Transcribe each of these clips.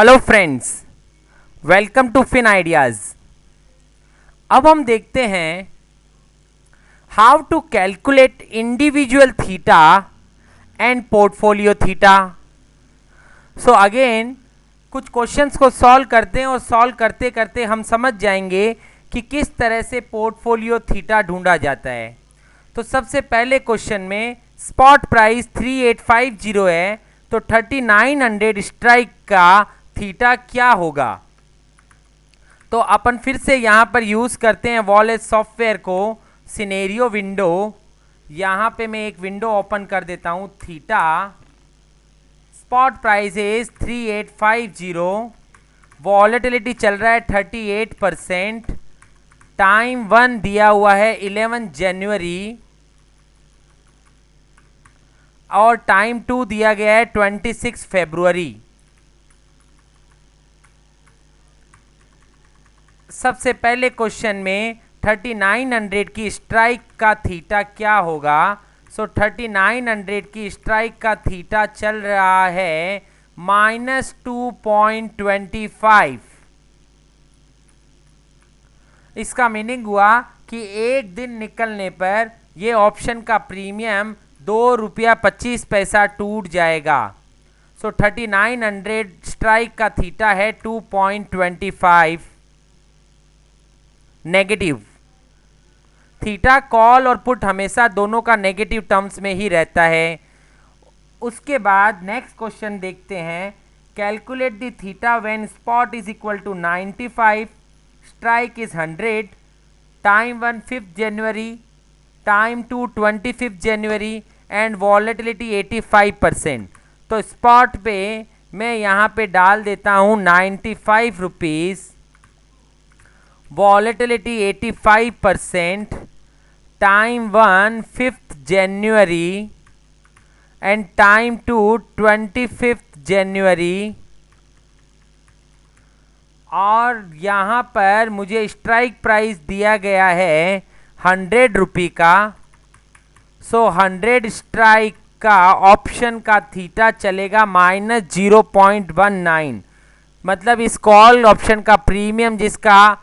Hello friends, welcome to fin ideas. अब हम देखते हैं how to calculate individual theta and portfolio theta. So again कुछ questions को सॉल्व करते हैं और सॉल्व करते करते हम समझ जाएंगे कि किस तरह से पोर्टफोलियो थीटा ढूंढा जाता है। तो सबसे पहले क्वेश्चन में स्पॉट प्राइस 3850 है, तो 3900 स्ट्राइक का थीटा क्या होगा। तो अपन फिर से यहाँ पर यूज़ करते हैं वॉलेट सॉफ्टवेयर को, सिनेरियो विंडो। यहाँ पे मैं एक विंडो ओपन कर देता हूँ। Theta spot price is 3850, volatility चल रहा है 38%, टाइम 1 दिया हुआ है 11 जनवरी और टाइम 2 दिया गया है 26 फरवरी। सबसे पहले क्वेश्चन में 3900 की स्ट्राइक का थीटा क्या होगा। सो 3900 की स्ट्राइक का थीटा चल रहा है -2.25। इसका मीनिंग हुआ कि एक दिन निकलने पर ये ऑप्शन का प्रीमियम 2 रुपया 25 पैसा टूट जाएगा। सो 3900 स्ट्राइक का थीटा है 2.25 नेगेटिव। थीटा कॉल और पुट हमेशा दोनों का नेगेटिव टर्म्स में ही रहता है। उसके बाद नेक्स्ट क्वेश्चन देखते हैं। Calculate the theta when spot is equal to 95, strike is 100, time 1 5 January, time 2 25 January and volatility 85%। तो स्पॉट पे मैं यहाँ पे डाल देता हूँ 95 rupees, volatility 85%, time 1 5th January and time 2 25th जनवरी। और यहाँ पर मुझे स्ट्राइक प्राइस दिया गया है 100 रुपये का। सो 100 स्ट्राइक का ऑप्शन का थीटा चलेगा -0.19। मतलब इस कॉल ऑप्शन का प्रीमियम, जिसका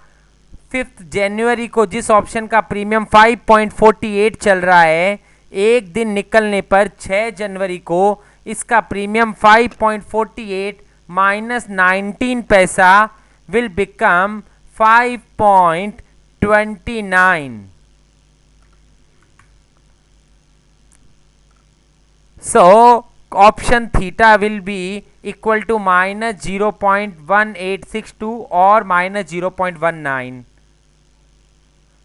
5th जनवरी को जिस ऑप्शन का प्रीमियम 5.48 चल रहा है, एक दिन निकलने पर 6 जनवरी को इसका प्रीमियम 5.48 -19 पैसा will become 5.29। So option theta will be equal to -0.1862 or -0.19.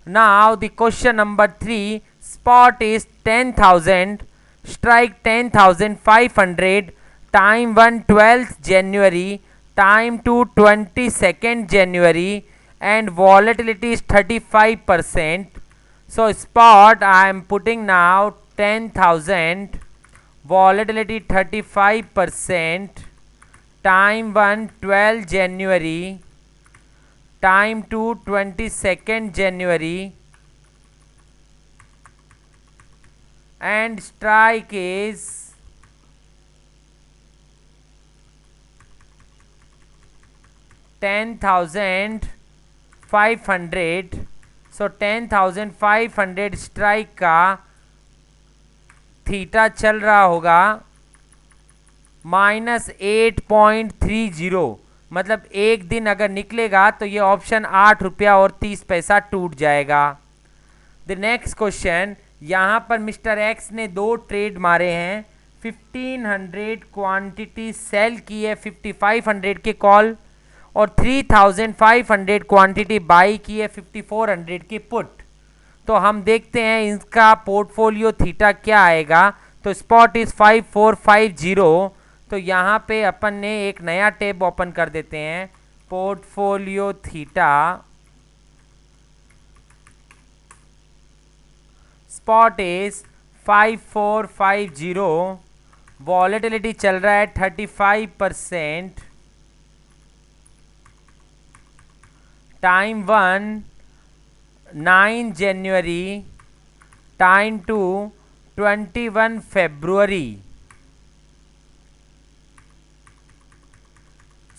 Now the question number 3, spot is 10,000, strike 10,500, time 1 12th January, time 2 22nd January and volatility is 35%. So spot I am putting now 10,000, volatility 35%, time 1 12 January, time 2 22nd January and strike is 10,500. So 10,500 strike का theta चल रहा होगा -8.30। मतलब एक दिन अगर निकलेगा तो ये ऑप्शन 8 रुपया और 30 पैसा टूट जाएगा। द नेक्स्ट क्वेश्चन, यहाँ पर मिस्टर एक्स ने 2 ट्रेड मारे हैं। 1500 क्वांटिटी सेल की है 5500 के कॉल और 3500 क्वांटिटी बाई की है 5400 की पुट। तो हम देखते हैं इसका पोर्टफोलियो थीटा क्या आएगा। तो स्पॉट इज 5450। तो यहाँ पे अपन ने एक नया टैब ओपन कर देते हैं, portfolio theta. Spot is 5450, volatility चल रहा है 35%, टाइम 1 9 जनवरी, टाइम 2 21 फरवरी।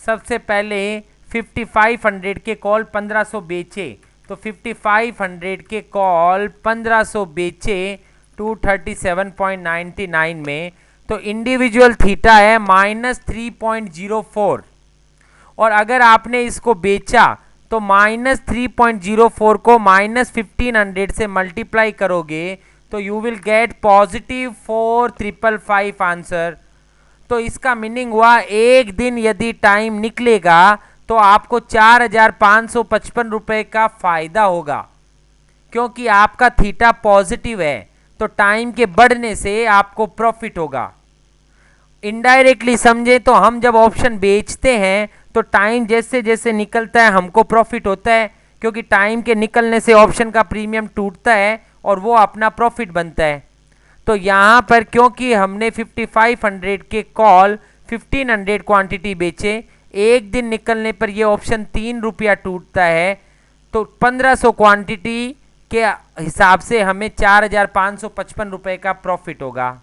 सबसे पहले 5500 के कॉल 1500 बेचे, तो 5500 के कॉल 1500 बेचे 237.99 में, तो इंडिविजुअल थीटा है -3.04। और अगर आपने इसको बेचा तो -3.04 को -1500 से मल्टीप्लाई करोगे तो you will get positive 4555 answer. तो इसका मीनिंग हुआ एक दिन यदि टाइम निकलेगा तो आपको 4555 रुपए का फायदा होगा, क्योंकि आपका थीटा पॉजिटिव है तो टाइम के बढ़ने से आपको प्रॉफिट होगा। इनडायरेक्टली समझे तो हम जब ऑप्शन बेचते हैं तो टाइम जैसे जैसे निकलता है हमको प्रॉफिट होता है, क्योंकि टाइम के निकलने से ऑप्शन का प्रीमियम टूटता है और वो अपना प्रॉफिट बनता है। तो यहाँ पर क्योंकि हमने 5500 के कॉल 1500 क्वांटिटी बेचे, एक दिन निकलने पर ये ऑप्शन 3 रुपया टूटता है, तो 1500 क्वांटिटी के हिसाब से हमें 4555 रुपये का प्रॉफिट होगा।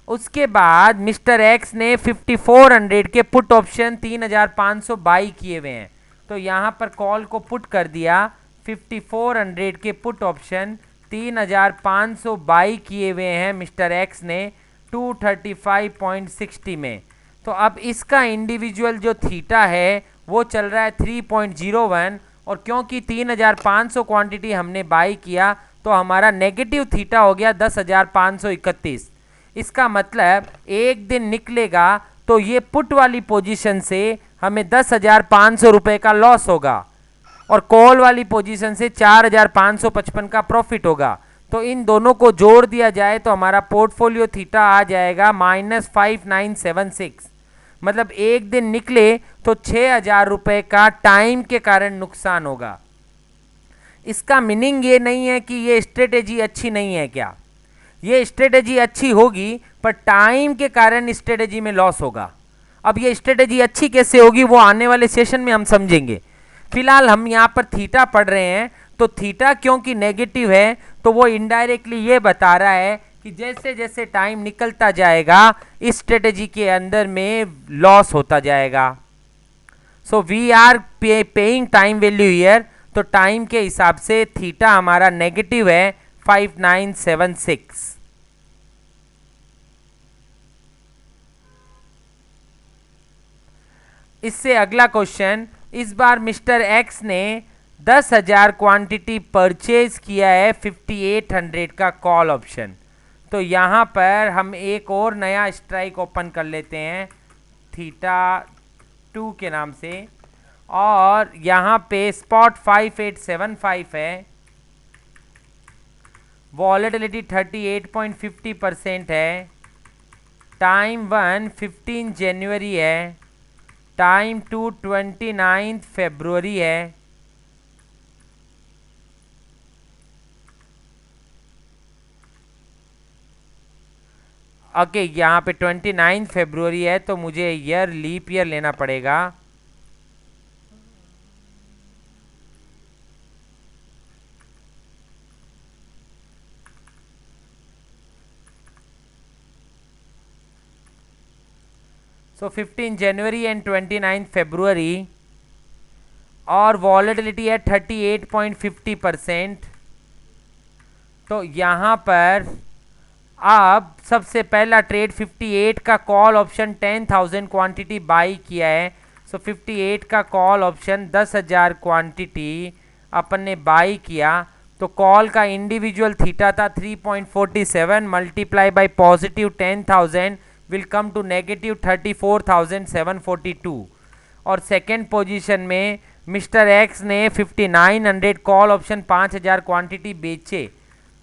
उसके बाद मिस्टर एक्स ने 5400 के पुट ऑप्शन 3500 बाई किए हुए हैं, तो यहाँ पर कॉल को पुट कर दिया। 5400 के पुट ऑप्शन 3500 बाई किए हुए हैं मिस्टर एक्स ने 235.60 में। तो अब इसका इंडिविजुअल जो थीटा है वो चल रहा है 3.01, और क्योंकि 3500 क्वांटिटी हमने बाई किया तो हमारा नेगेटिव थीटा हो गया 10,531। इसका मतलब एक दिन निकलेगा तो ये पुट वाली पोजीशन से हमें 10,500 रुपये का लॉस होगा और कॉल वाली पोजीशन से 4,555 का प्रॉफिट होगा। तो इन दोनों को जोड़ दिया जाए तो हमारा पोर्टफोलियो थीटा आ जाएगा -5976। मतलब एक दिन निकले तो 6,000 रुपये का टाइम के कारण नुकसान होगा। इसका मीनिंग ये नहीं है कि ये स्ट्रेटेजी अच्छी नहीं है, क्या ये स्ट्रेटेजी अच्छी होगी, पर टाइम के कारण स्ट्रेटेजी में लॉस होगा। अब ये स्ट्रेटेजी अच्छी कैसे होगी वो आने वाले सेशन में हम समझेंगे। फिलहाल हम यहाँ पर थीटा पढ़ रहे हैं, तो थीटा क्योंकि नेगेटिव है तो वो इनडायरेक्टली ये बता रहा है कि जैसे जैसे टाइम निकलता जाएगा इस स्ट्रेटेजी के अंदर में लॉस होता जाएगा। So we are paying time value here, तो टाइम के हिसाब से थीटा हमारा नेगेटिव है 5976। इससे अगला क्वेश्चन, इस बार मिस्टर एक्स ने 10,000 क्वांटिटी परचेज किया है 5800 का कॉल ऑप्शन। तो यहाँ पर हम एक और नया स्ट्राइक ओपन कर लेते हैं थीटा 2 के नाम से, और यहाँ पे स्पॉट 5875 है, वॉलेटिलिटी 38.50% है, टाइम 1 15 जनवरी है, टाइम 2 29 फरवरी है। ओके यहाँ पे 29 फरवरी है, तो मुझे ईयर लीप ईयर लेना पड़ेगा। सो 15 जनवरी एंड 29 फरवरी, और वॉलेटिलिटी है 38.50%। तो यहाँ पर अब सबसे पहला ट्रेड 58 का कॉल ऑप्शन 10,000 क्वांटिटी बाई किया है। सो 58 का कॉल ऑप्शन 10,000 क्वांटिटी अपन ने बाई किया, तो कॉल का इंडिविजुअल थीटा था 3.47 multiply by positive 10,000 will come to negative 34,742। और सेकेंड पोजीशन में मिस्टर एक्स ने 5900 कॉल ऑप्शन 5,000 क्वांटिटी बेचे,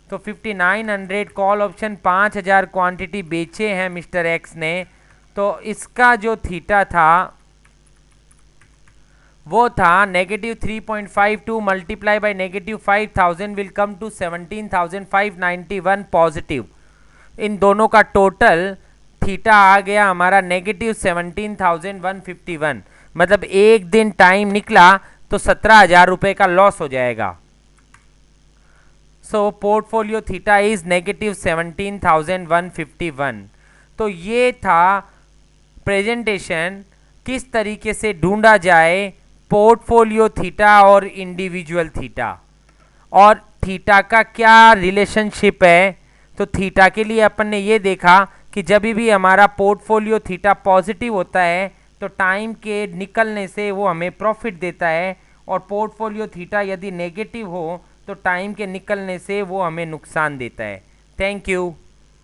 तो 5900 कॉल ऑप्शन 5,000 क्वांटिटी बेचे हैं मिस्टर एक्स ने। तो इसका जो थीटा था वो था -3.52 multiply by -5,000 will come to 17,591 positive. इन दोनों का टोटल थीटा आ गया हमारा -17,151। मतलब एक दिन टाइम निकला तो 17,000 रुपये का लॉस हो जाएगा। सो पोर्टफोलियो थीटा इज -17,151। तो ये था प्रेजेंटेशन किस तरीके से ढूंढा जाए पोर्टफोलियो थीटा और इंडिविजुअल थीटा, और थीटा का क्या रिलेशनशिप है। तो थीटा के लिए अपन ने ये देखा कि जब भी हमारा पोर्टफोलियो थीटा पॉजिटिव होता है तो टाइम के निकलने से वो हमें प्रॉफिट देता है, और पोर्टफोलियो थीटा यदि नेगेटिव हो तो टाइम के निकलने से वो हमें नुकसान देता है। Thank you.